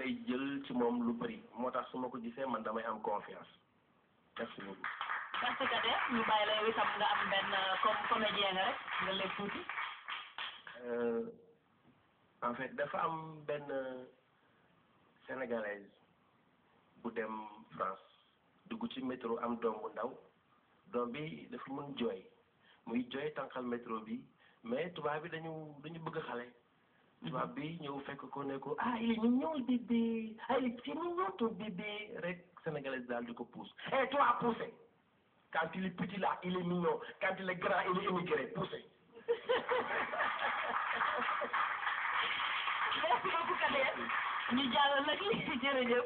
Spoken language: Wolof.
day jël ci moom lu bëri moo tax su ma ko gisee man damay am confiance merci beaucoup. merci Kader ñu bàyyi la yow itam nga am benn comme comédien nga rek nga leen tuuti. En fait dafa am benn sénégalaise bu dem France dugg ci métro am doom bu ndaw doom bi dafa mën jooy muy jooy tànqal métro bi mais tubaab bi dañu bëgg xale. tubaab bi ñëw fekk ko ne ko ah il est mignon le bébé ah il est mignon ton bébé rek sénégalaise daal di ko pousse et toi poussez quand il est petit là il est mignon quand il est grand il est immigré poussez. merci beaucoup Kader ñu jàll nag li jërëjëf.